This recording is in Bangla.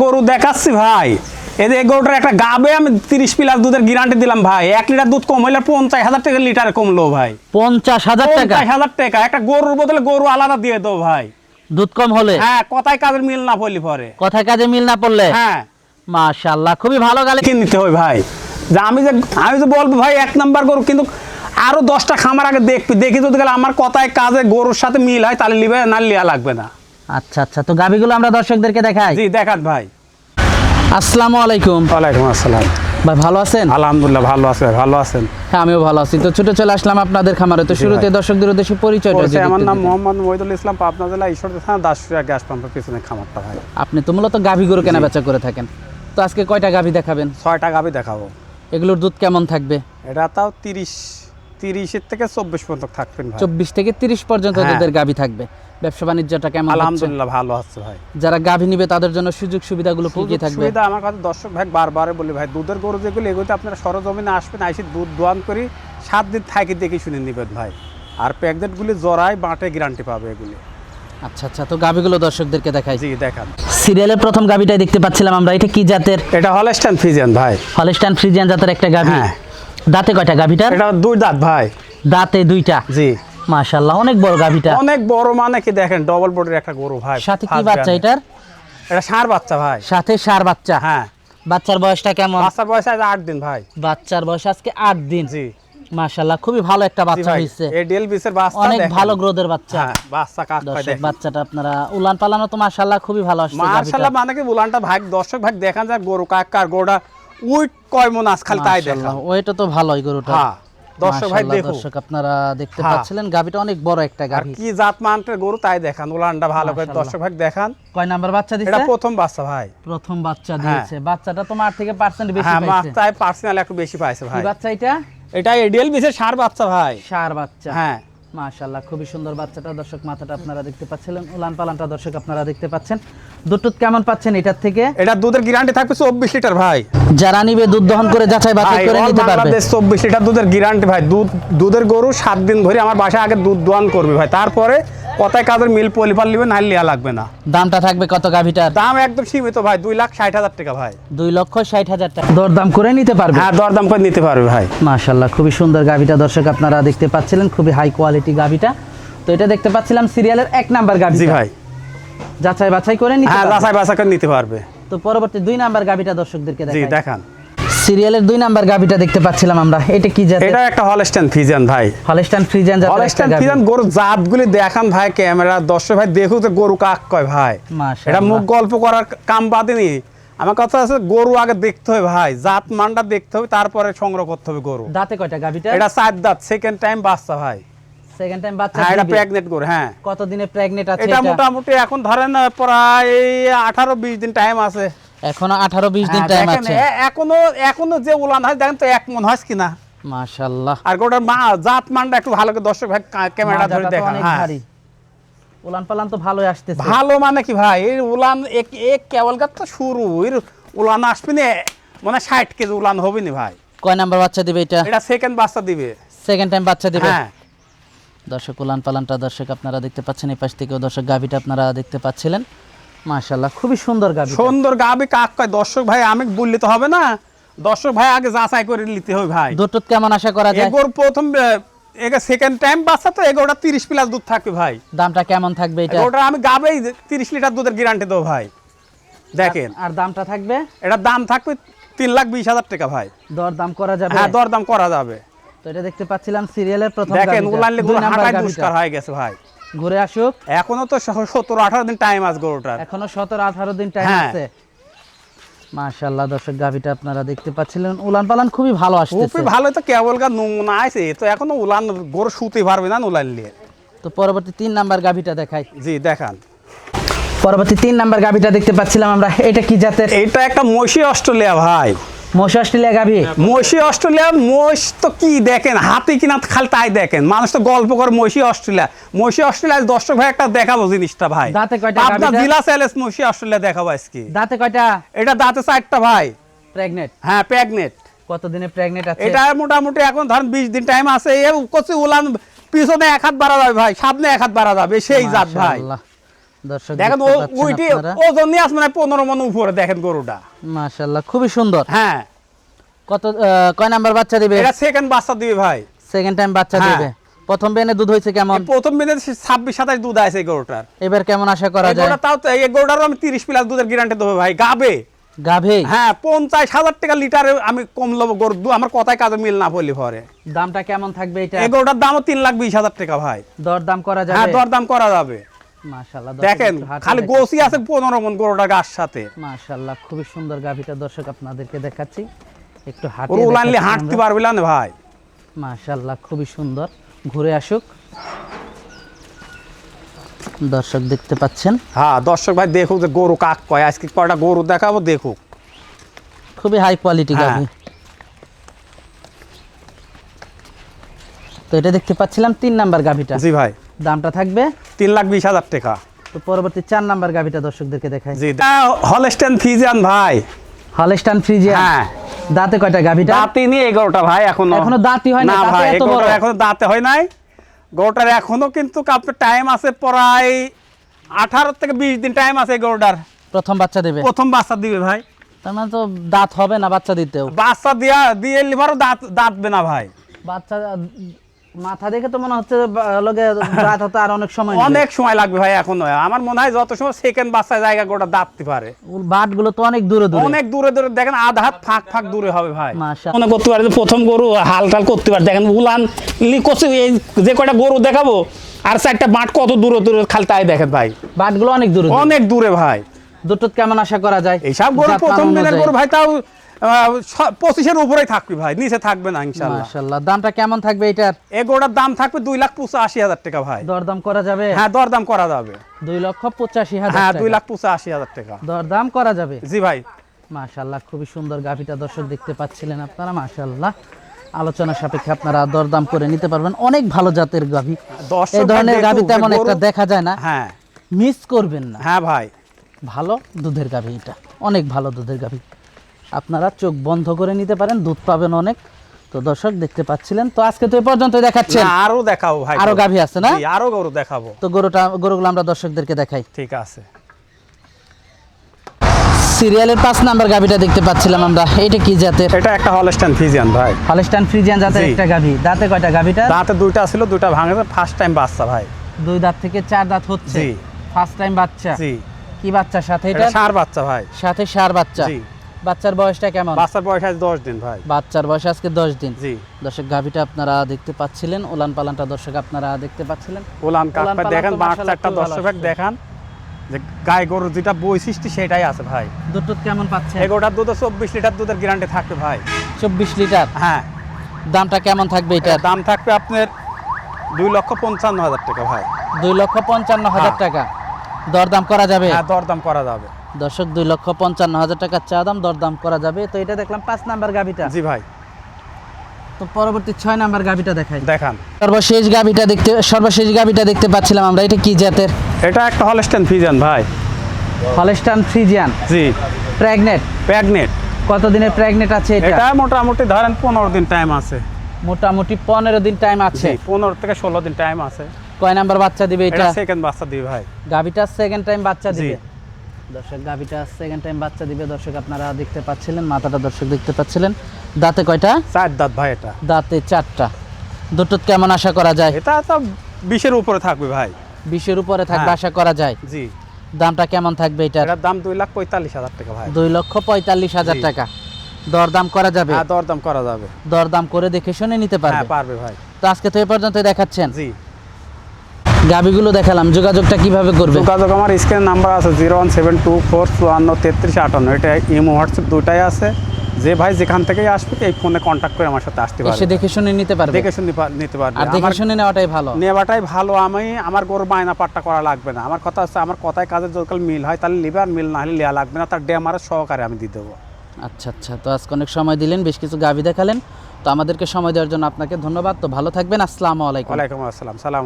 গরু দেখাচ্ছি ভাই, এই গরুটার একটা গাবে আমি 30 প্লাস দুধের গ্যারান্টি দিলাম ভাই। 1 লিটার দুধ কম হইলে 50,000 টাকা লিটারে কমলো ভাই। 50,000 টাকা? 50,000 টাকা একটা গরুর বদলে গরু আলাদা দিয়ে দাও ভাই, দুধ কম হলে। হ্যাঁ, কথায় কাজের মিল না পড়লে পরে। কথায় কাজে মিল না পড়লে? হ্যাঁ মাশাআল্লাহ, খুবই ভালো গালে কি নিতে হয় ভাই। যে আমি যে বলবো ভাই 1 নাম্বার গরু, কিন্তু আরো 10টা খামার আগে দেখি যদি গেলে আমার কথায় কাজে গরুর সাথে মিল হয় তাহলে লিবে, না লিয়া লাগবে না। আচ্ছা আচ্ছা, তো গাবিগুলো আমরা দর্শকদেরকে দেখাই। জি দেখান ভাই। আসসালামু আলাইকুম। ওয়ালাইকুম আসসালাম ভাই ভালো আছেন? আলহামদুলিল্লাহ ভালো আছে, ভালো আছেন? হ্যাঁ আমিও ভালো আছি। তো ছুটে চলে আসলাম আপনাদের খামারে। তো শুরুতে দর্শকদের উদ্দেশ্যে পরিচয়টা যদি আমার একটু নাম দিতেন। মোহাম্মদ মহিদুল ইসলাম, পাবনা জেলা ঈশ্বরদী থানা দাসুরিয়া গ্যাস পাম্পের পিছনে খামারটা ভাই। আপনি তো মূলত গাভী গরু কেনা বেচা করে থাকেন, তো আজকে কয়টা গাভী দেখাবেন? 6টা গাভী দেখাবো। এগুলোর দুধ কেমন থাকবে? এটা তাও 30 থেকে 24 পর্যন্ত থাকবেন ভাই। 24 থেকে 30 পর্যন্ত হ্যাঁ। দুধের গাভী থাকবে। ব্যবসা বাণিজ্যটা কেমন হচ্ছে? আলহামদুলিল্লাহ ভালো আছে ভাই। যারা গাভী নিবে তাদের জন্য সুযোগ সুবিধাগুলো কি কি থাকবে? সুবিধা আমার কাছে দর্শক ভাই বারবারে বলি ভাই, দুধের গরু যেগুলো এগুলোতে আপনারা সরজমিনে আসবেন, আইসি দুধ দোয়ান করি 7 দিন থাকি দেখে শুনে নেবেন ভাই। আর প্যাকেটগুলি জরায় বাঁটে গ্যারান্টি পাবে এগুলি। আচ্ছা আচ্ছা, তো গাভীগুলো দর্শকদেরকে দেখাই। জি দেখান। সিরিয়ালের প্রথম গাভীটাই দেখতে পাচ্ছিলাম আমরা, এটা কি জাতের? এটা হলস্টাইন ফ্রিজিয়ান ভাই। হলস্টাইন ফ্রিজিয়ান জাতের একটা গাভী। হ্যাঁ। দাঁতে কয়টা গাভীটার? এটা 2 দাঁত ভাই। দাঁতে 2টা। জি মাশাআল্লাহ, অনেক বড় গাভীটা। অনেক বড়, মানে কি দেখেন ডবল বডির একটা গরু ভাই। সাথে কি First বাচ্চা brand। এটার? এটা ষাঁড় বাচ্চা ভাই। সাথে ষাঁড় বাচ্চা। হ্যাঁ। বাচ্চার বয়সটা কেমন? বাচ্চার বয়স আজ 8 দিন ভাই। বাচ্চার বয়স আজকে 8 দিন। জি মাশাআল্লাহ, খুবই ভালো একটা বাচ্চা হইছে। এডিএল বিসের বাচ্চা অনেক দেখেন। ভালো গ্রোথের বাচ্চা। হ্যাঁ, বাচ্চা কাক পায় দর্শক দেখেন। বাচ্চাটা আপনারা উলান পালানো তো মাশাআল্লাহ খুবই ভালো আসছে গাভীটা। মাশাআল্লাহ, মানে কি উলানটা ভাই দর্শক ভাই দেখান যায় গরু কাকার গোড়া উইট কয় মন আজ খালি তাই দেখেন। মাশাআল্লাহ, ওইটা তো ভালোই গরুটা। হ্যাঁ দর্শক ভাই মাশাআল্লাহ, দেখো। দর্শক আপনারা দেখতে হ্যাঁ। পাচ্ছিলেন গাভীটা অনেক বড় একটা আর গাভী। কি জাত মানের গরু তাই দেখান, উলানটা ভালো করে মাশাআল্লাহ। দর্শক ভাই দেখান। কয় নাম্বার বাচ্চা দিছে? এটা প্রথম বাচ্চা ভাই। প্রথম বাচ্চা হ্যাঁ। দিয়েছে। বাচ্চাটা তো মার থেকে পার্সেন্ট বেশি হ্যাঁ, পাইছে। মাত্রায় পার্সোনাল একটু বেশি পাইছে কি ভাই। বাচ্চা এটা? এটা এডিএল বিসের ষাঁড় বাচ্চা ভাই। ষাঁড় বাচ্চা। হ্যাঁ। মাশাআল্লাহ, খুবই সুন্দর বাচ্চাটা। দর্শক মাথাটা আপনারা দেখতে পাচ্ছিলেন, উলান পালানটা দর্শক আপনারা দেখতে পাচ্ছেন। দুধ কেমন পাচ্ছেন এটার থেকে? এটা দুধের গ্যারান্টি থাকবে 24 লিটার ভাই। যারা নিবে দুধ দহন করে যাচাই বাছাই ভাই, করে all নিতে পারবে। বাংলাদেশ 24 লিটার দুধের গ্যারান্টি ভাই। দুধের গরু 7 দিন ধরে আমার বাসায় আগে দুধ দোয়ান করবে ভাই, তারপরে কথায় কাজের মিল পলিপাল নেবে, না লিয়া লাগবে না। দামটা থাকবে কত গাভীটার? দাম একদম সীমিত ভাই, 2,60,000 টাকা ভাই। 2,60,000 টাকা দরদাম করে নিতে পারবে। হ্যাঁ, দরদাম করে নিতে পারবে ভাই। মাশাআল্লাহ, খুবই সুন্দর গাভীটা দর্শক আপনারা দেখতে পাচ্ছিলেন, খুবই হাই কোয়ালিটি গাভীটা। তো এটা দেখতে পাচ্ছিলাম সিরিয়ালের 1 নাম্বার গাভী। জি ভাই। যাচাই বাছাই করে নিতে হ্যাঁ, পারবে। যাচাই বাছাই করে নিতে পারবে। তো পরবর্তী 2 নাম্বার গাভীটা দর্শকদেরকে জি দেখাই। দেখান। সিরিয়ালের 2 নাম্বার গাভীটা দেখতে পাচ্ছিলাম আমরা, এটা কি জাতের? এটা একটা হলস্টাইন ফ্রিজিয়ান ভাই। হলস্টাইন ফ্রিজিয়ান জাতের একটা হলস্টাইন গাভী। ফ্রিজিয়ান গরু জাতগুলি দেখান ভাই, ক্যামেরা দর্শক ভাই দেখো তো গরু কাক কয় ভাই। মাশাআল্লাহ। এটা মুখ গল্প করার কাম বাদেনি, আমার কথা আছে গরু আগে দেখতে হবে ভাই, জাত মানটা দেখতে হবে, তারপরে সংগ্রহ করতে হবে গরু। দাঁতে কয়টা গাভীটা? এটা 4 দাঁত, সেকেন্ড টাইম বাচ্চা ভাই। সেকেন্ড টাইম বাচ্চা হ্যাঁ, এটা দিবে। প্রেগনেন্ট গরু। হ্যাঁ। কত দিনে প্রেগনেট আছে এটা এটা? মোটামুটি এখন ধরেন প্রায় 18-20 দিন টাইম আছে। এখনো 18-20 দিন হ্যাঁ, টাইম দেখেন, আছে। এখনো যে উলান হয় দেখেন তো 1 মন হয় কিনা। মাশাআল্লাহ, আর গোটার মা জাত মানটা একটু ভালো করে দর্শক ভাই ক্যামেরা ধরে মাজাটা তো দেখান। অনেক হ্যাঁ, ভারী। উলান পালান তো ভালোই আসতেছে। ভালো মানে কি ভাই, এই উলান এক কেবলগার তো শুরু, এর উলান আসবে না মানে 60 কেজি উলান হবে না ভাই। কয় নাম্বার বাচ্চা দিবে এটা? এটা সেকেন্ড বাচ্চা দিবে। সেকেন্ড টাইম বাচ্চা দিবে। হ্যাঁ। দর্শক উলান পালানটা দর্শক আপনারা দেখতে পাচ্ছেন, এই পাশ থেকেও দর্শক গাভীটা আপনারা দেখতে পাচ্ছিলেন। মাশাআল্লাহ, খুবই সুন্দর গাভী। সুন্দর গাবি কাক কয় দর্শক ভাই, আমি বললে তো হবে না, দর্শক ভাই আগে যাচাই করে নিতে হবে ভাই। দুধ টুধ কেমন আশা করা যায়? এগোর প্রথম সেকেন্ড টাইম বাচ্চা তো এগোটা 30 প্লাস দুধ থাকবে ভাই। দামটা কেমন থাকবে এটা? ওটা আমি গাবেই 30 লিটার দুধের গ্যারান্টি দেবো ভাই। দেখেন, আর দামটা থাকবে? এটার দাম থাকবে 3,20,000 টাকা ভাই। দর দাম করা যাবে? হ্যাঁ, দরদাম করা যাবে। তো এটা দেখতে পাচ্ছিলাম সিরিয়ালের প্রথম দেখেন গাভীটা। উলানলে 2 গরু নাম্বার হাঁটায় গাভীটা। দুষ্কার হয়ে গেছে ভাই। ঘুরে আসুক। এখনো তো 17-18 দিন টাইম আছে গরুটার। এখনো 17-18 দিন টাইম হ্যাঁ। আছে। মাশাআল্লাহ, দর্শক গাভীটা আপনারা দেখতে পাচ্ছিলেন, উলান পালান খুবই ভালো আসতেছে। খুবই ভালো, তো কেবলকার নমুনা আছে, তো এখনো উলান গরু শুতে পারবে না উলান নিয়ে। তো পরবর্তী 3 নাম্বার গাভীটা দেখাই। জি দেখান। পরবর্তী 3 নাম্বার গাভীটা দেখতে পাচ্ছিলাম আমরা, এটা কি জাতের? এটা একটা মশি অস্ট্রেলিয়া ভাই। মোষ অস্ট্রেলিয়া গাভী। মশি অস্ট্রেলিয়া, মোষ তো কি দেখেন হাতি কিনা খালি তাই দেখেন, মানুষ তো গল্প করে মশি অস্ট্রেলিয়া। মশি অস্ট্রেলিয়া দর্শক ভাই একটা দেখাবো জিনিসটা ভাই। দাঁতে কয়টা আপনার গাভীটা? জেলা চ্যালেঞ্জ মশি অস্ট্রেলিয়া দেখাবো আজকে। দাঁতে কয়টা? এটা দাঁতে 4টা ভাই। প্রেগনেট? হ্যাঁ, প্রেগনেট। কত দিনে প্রেগনেট আছে? এটা মোটামুটি এখন ধরেন 20 দিন টাইম আছে। এ কচি উলান পিছনে 1 হাত বাড়া যাবে ভাই, সামনে 1 হাত বাড়া যাবে, সেই জাত ভাই। মাশাআল্লাহ, দর্শক দেখেন দেখতে পাচ্ছেন ওইটি আপনারা। ওজন নিয়ে আসবে না 15 মণ উপরে, দেখেন গরুটা। মাশাআল্লাহ খুবই সুন্দর। হ্যাঁ, কত কয় নাম্বার বাচ্চা দিবে? এটা সেকেন্ড বাচ্চা দিবে ভাই। সেকেন্ড টাইম বাচ্চা হ্যাঁ। দিবে। প্রথম বেনে দুধ হয়েছে কেমন? প্রথম দিনে 26-27 দুধ আছে এই গরুটার। এবার কেমন আশা করা এই যায়? গরুটা তাও তো, এই গরুটারও আমি 30 প্লাস দুধের গ্যারান্টি দেবো ভাই, গাবে। গাভী? হ্যাঁ, 50,000 টাকা লিটারে আমি কম লব গরু, আমার কথায় কাজে মিল না পড়লে পরে। দামটা কেমন থাকবে এটা? এই গরুটার দামও 3,20,000 টাকা ভাই। দরদাম করা যাবে? হ্যাঁ, দরদাম করা যাবে। মাশাআল্লাহ দেখেন খালি গোসি আছে 15 মণ গরুটার গাছ সাথে। মাশাআল্লাহ খুবই সুন্দর গাভীটা দর্শক আপনাদেরকে দেখাচ্ছি, একটু হাঁটে ওর উলানলে হাঁটতে পারবে না ভাই। মাশাআল্লাহ খুবই সুন্দর, ঘুরে আসুক। দর্শক দেখতে পাচ্ছেন হ্যাঁ, দর্শক ভাই দেখুক যে গরু কাক কয়, আজকে কয়টা গরু দেখাবো দেখুক। খুবই হাই কোয়ালিটি হ্যাঁ। গাভী। তো এটা দেখতে পাচ্ছিলাম 3 নাম্বার গাভীটা। জি ভাই, দামটা থাকবে 3,20,000 টাকা। তো পরবর্তী 4 নাম্বার গাভীটা দর্শকদেরকে দেখাই। জি, হলস্টেইন ফ্রিজিয়ান ভাই। Holstein Friesian. হ্যাঁ, দাঁতে কয়টা গাভীটা? দাঁতই নেই এই গরুটা ভাই, এখনো দাঁতই হয় না, না দাঁতে ভাই, এই এত বড়। গরুটার এখনো দাঁতে হয় নাই। গরুটার এখনো কিন্তু আপনার টাইম আছে প্রায় 18 থেকে 20 দিন টাইম আছে এই গরুটার। প্রথম বাচ্চা দেবে? প্রথম বাচ্চা দিবে ভাই। তার মানে তো দাঁত হবে না বাচ্চা দিতেও? বাচ্চা দিয়ে লিভারও দাঁতবে না ভাই। বাচ্চা মাথা দেখে তো মনে হচ্ছে লগে দাঁত হতে আর অনেক সময় অনেক সময় লাগবে ভাই এখনো। আমার মনে হয় যত সময় সেকেন্ড বাচ্চায় জায়গা গোটা দাঁততে পারে। বাট গুলো তো অনেক দূরে দূরে। অনেক দূরে দূরে দেখেন, আধা হাত ফাঁক দূরে হবে ভাই। মাশাআল্লাহ। মনে করতে পারে যে প্রথম গরু হাল টাল করতে পারে, দেখেন উলান লিকোছে, এই যে কয়টা গরু দেখাবো আর 4টা বাট কত দূরে দূরে খালি তাই দেখেন ভাই। বাট গুলো অনেক দূরে দূরে। অনেক দূরে ভাই। দুটো কেমন আশা করা যায়? এইসব গরু জাতমান প্রথম দিনের অনুযায়ী। গরু ভাই, তাও 25-এর উপরেই থাকবে ভাই, নিচে থাকবে না ইনশাআল্লাহ। মাশাআল্লাহ। দামটা কেমন থাকবে এটার? এই গরুটার দাম থাকবে 2,85,000 টাকা ভাই। দরদাম করা যাবে? হ্যাঁ, দরদাম করা যাবে। 2,85,000 হ্যাঁ, টাকা। 2,85,000 টাকা। দরদাম করা যাবে? জি ভাই। মাশাআল্লাহ খুবই সুন্দর গাভীটা দর্শক দেখতে পাচ্ছিলেন আপনারা। মাশাআল্লাহ, আলোচনা সাপেক্ষে আপনারা দরদাম করে নিতে পারবেন। অনেক ভালো জাতের গাভী। দর্শক এই ধরনের দেখুক গাভী যে তেমন গরু- একটা দেখা যায় না, হ্যাঁ মিস করবেন না। হ্যাঁ ভাই, ভালো দুধের গাভী, এটা অনেক ভালো দুধের গাভী। আপনারা চোখ বন্ধ করে নিতে পারেন, দুধ পাবেন অনেক। তো দর্শক দেখতে পাচ্ছিলেন, তো আজকে তো এই পর্যন্ত দেখাচ্ছেন। না, আরো দেখাবো ভাই। আরো গাভী আছে না? জি, আরো গরু দেখাবো। তো গরুগুলো আমরা দর্শকদেরকে দেখাই। ঠিক আছে। সিরিয়ালের 5 নাম্বার গাভীটা দেখতে পাচ্ছিলাম আমরা। এটা কি জাতের? এটা একটা হলস্টাইন ফ্রিজিয়ান ভাই। হলস্টাইন ফ্রিজিয়ান জাতের জি। একটা গাভী। দাঁতে কয়টা গাভীটা? দাঁতে 2টা ছিল, 2টা ভাঙেছে, ফার্স্ট টাইম বাচ্চা ভাই। 2 দাঁত থেকে 4 দাঁত হচ্ছে। জি। ফার্স্ট টাইম বাচ্চা। জি, কি বাচ্চার সাথে এটা এটা? ষাঁড় বাচ্চা ভাই। সাথে ষাঁড় বাচ্চা। জি। বাচ্চার বয়সটা কেমন? বাচ্চার বয়স আজ 10 দিন ভাই। বাচ্চার বয়স আজকে 10 দিন। জি। দর্শক গাভীটা আপনারা দেখতে পাচ্ছিলেন, ওলান পালানটা দর্শক আপনারা দেখতে পাচ্ছিলেন। উলান কাক উলান ভাই পালান দেখেন, তো বাট মাশাআল্লাহ 4টা খুবই ভালো দর্শক আসছে। দেখান যে গাই গরুর যেটা বৈশিষ্ট্য সেটাই আছে ভাই। দুধ টুধ কেমন পাচ্ছেন? এই গরুটার দুধ 24 লিটার দুধের গ্যারান্টি থাকবে ভাই। 24 লিটার। হ্যাঁ, দামটা কেমন থাকবে এটার? এটার দাম থাকবে আপনার 2,55,000 টাকা ভাই। 2,55,000 হ্যাঁ। টাকা। দরদাম করা যাবে? হ্যাঁ, দরদাম করা যাবে। দর্শক 2,55,000 টাকা চা দাম, দরদাম করা যাবে। তো এটা দেখলাম 5 নাম্বার গাভীটা। জি ভাই, তো পরবর্তী 6 নাম্বার গাভীটা দেখাই। দেখান। সর্বশেষ গাভীটা দেখতে পাচ্ছিলাম আমরা। এটা কি জাতের? এটা একটা হলস্টাইন ফ্রিজিয়ান ভাই। Holstein Friesian. জি। প্রেগনেট? প্রেগনেট। কত দিনের প্রেগনেট আছে এটা? এটা মোটামুটি ধরেন 15 দিন টাইম আছে। মোটামুটি 15 দিন টাইম আছে। জি, 15 থেকে 16 দিন টাইম আছে। কয় নাম্বার বাচ্চা দিবে এটা এটা? সেকেন্ড বাচ্চা দিবে ভাই। গাভীটা সেকেন্ড টাইম বাচ্চা জি। দিবে। দর্শক গাভীটা সেকেন্ড টাইম বাচ্চা দিবে। দর্শক আপনারা দেখতে পাচ্ছিলেন, মাথাটা দর্শক দেখতে পাচ্ছিলেন। দাঁতে কয়টা? 4 দাঁত ভাই এটা। দাঁতে 4টা। দুধ কেমন আশা করা যায়? এটা তো 20-এর উপরে থাকবে ভাই। 20-এর উপরে থাকবে হ্যাঁ। আশা করা যায়। জি। দামটা কেমন থাকবে এটার? এটার দাম 2,45,000 টাকা ভাই। 2,45,000 জি। টাকা। দরদাম করা যাবে? হ্যাঁ, দরদাম করা যাবে। দরদাম করে দেখে শুনে নিতে হ্যাঁ, পারবে? পারবে ভাই। তো আজকে তো এই পর্যন্ত দেখাচ্ছেন। জি। গাভীগুলো দেখালাম, যোগাযোগটা কিভাবে করবে? যোগাযোগ আমার স্ক্রিনে নাম্বার আছে 017245458। এটা ইমো হোয়াটসঅ্যাপ দুটাই আছে। যে ভাই যেখান থেকেই আসবে এই ফোনে কন্ট্যাক্ট করে আমার সাথে আসতে এসে পারবে। দেখে শুনে নিতে পারবে? দেখে শুনে নিতে পারবে। আর দেখে আমার শুনে নেওয়াটাই ভালো। নেওয়াটাই ভালো। আমার গরুর বায়না পাট্টা করা লাগবে না। আমার কথা হচ্ছে, আমার কথায় কাজের যদি মিল হয় তাহলে লিবে, আর মিল না হলে লেয়া লাগবে না। তার ডেমারের সহকারে আমি দিয়ে দেবো। আচ্ছা আচ্ছা, তো আজকে অনেক সময় দিলেন, বেশ কিছু গাভী দেখালেন। তো আমাদেরকে সময় দেওয়ার জন্য আপনাকে ধন্যবাদ। তো ভালো থাকবেন। আসসালামু আলাইকুম। ওয়ালাইকুম আসসালাম। সালাম।